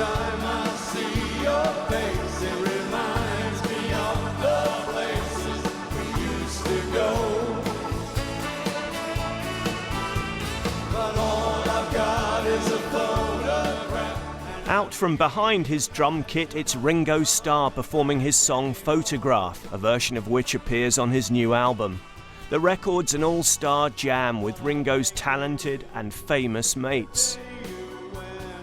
time I see your face, it reminds me of the places we used to go. But all I've got is a photograph. Out from behind his drum kit, it's Ringo Starr performing his song Photograph, a version of which appears on his new album. The record's an all-star jam with Ringo's talented and famous mates.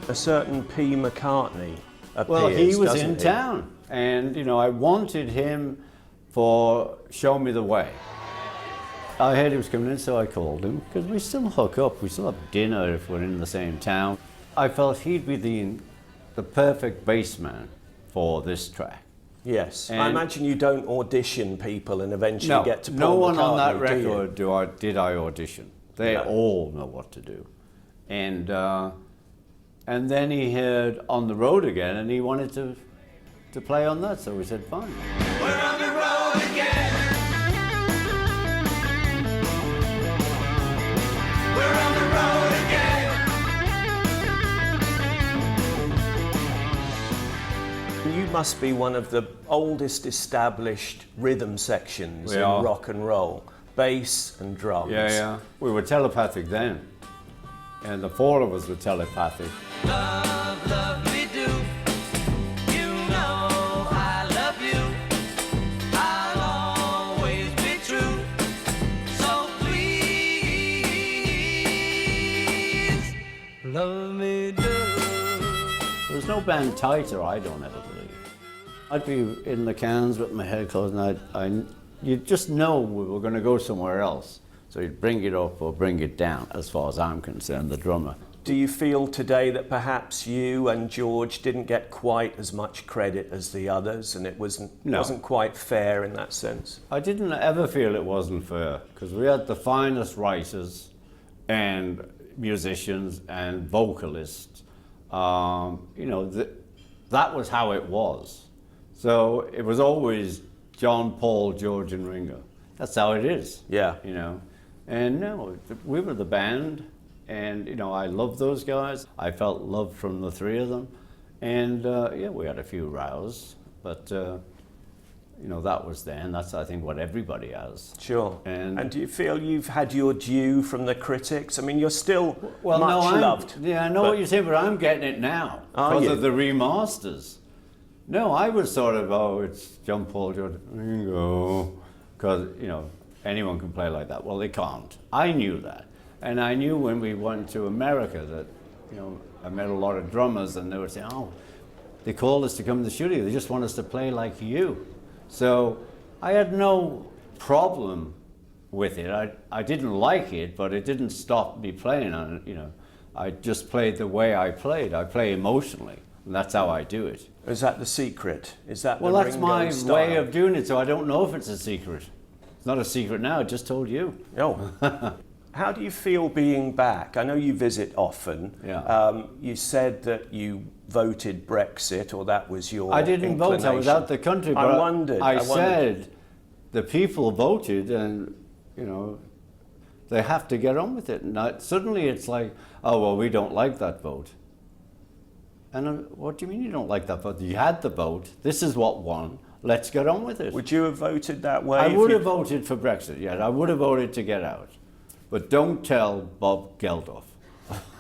A certain P. McCartney appears, well, he was doesn't in he? town, and I wanted him for Show Me the Way. I heard he was coming in, so I called him, because we still hook up, we still have dinner if we're in the same town. I felt he'd be the perfect bass man for this track. Yes, And I imagine you don't audition people and eventually get to Paul no one McCartney, on that do you? record did I audition. They all know what to do. And then he heard On the Road Again, and he wanted to play on that, so we said, fine. We're on the road again. We're on the road again. You must be one of the oldest established rhythm sections in are. rock and roll, bass and drums. Yeah. We were telepathic then, and the four of us were telepathic. Love, love me do. You know I love you. I'll always be true. So please, love me do. There was no band tighter, I don't ever believe. I'd be in the cans with my head closed, and you'd just know we were going to go somewhere else. So you'd bring it up or bring it down, as far as I'm concerned, the drummer. Do you feel today that perhaps you and George didn't get quite as much credit as the others, and it wasn't quite fair in that sense? I didn't ever feel it wasn't fair, because we had the finest writers and musicians and vocalists. That was how it was. So it was always John, Paul, George, and Ringo. That's how it is. Yeah. And no, we were the band, and I loved those guys. I felt love from the three of them, and we had a few rows, but that was then. That's, I think, what everybody has. Sure. And do you feel you've had your due from the critics? I mean, you're still much loved. Yeah, I know what you're saying, but I'm getting it now because of the remasters. No, I was sort of, it's John, Paul, George, Ringo, because, anyone can play like that. Well, they can't. I knew that. And I knew when we went to America that, I met a lot of drummers, and they would say, they called us to come to the studio. They just want us to play like you. So I had no problem with it. I didn't like it, but it didn't stop me playing on it. I just played the way I played. I play emotionally, and that's how I do it. Is that the secret? Is that Well, the that's Ringo my style? way of doing it, so I don't know if it's a secret. It's not a secret now, I just told you. Oh. How do you feel being back? I know you visit often. Yeah. You said that you voted Brexit, or that was your I didn't vote, I was out the country, but I wondered. I said the people voted, and, they have to get on with it. And suddenly it's like, we don't like that vote. And what do you mean you don't like that vote? You had the vote, this is what won, let's get on with it. Would you have voted that way? I would have voted for Brexit, yes, I would have voted to get out. But don't tell Bob Geldof.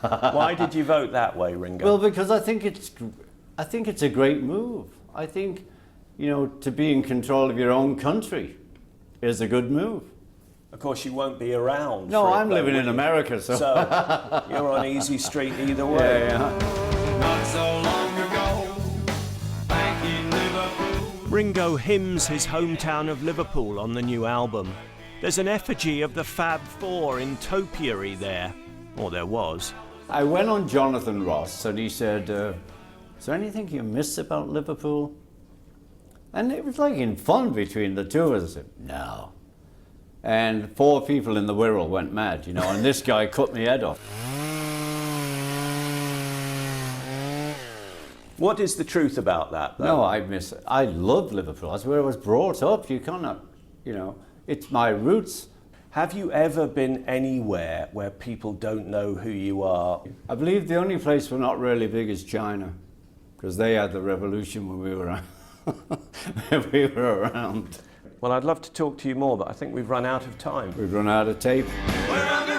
Why did you vote that way, Ringo? Well, because I think it's a great move. I think, to be in control of your own country is a good move. Of course, you won't be around. No, for it, I'm though, living will in you? America, so you're on easy street either way. Yeah. Not so long ago, back in Liverpool. Ringo hymns his hometown of Liverpool on the new album. There's an effigy of the Fab Four in topiary there, or there was. I went on Jonathan Ross, and he said, is there anything you miss about Liverpool? And it was like in fun between the two of us. I said, no. And 4 people in the Wirral went mad, and this guy cut my head off. What is the truth about that, though? No, I miss it. I love Liverpool. That's where I was brought up. You cannot, it's my roots. Have you ever been anywhere where people don't know who you are? I believe the only place we're not really big is China. because they had the revolution when we were when we were around. Well, I'd love to talk to you more, but I think we've run out of time. We've run out of tape. We're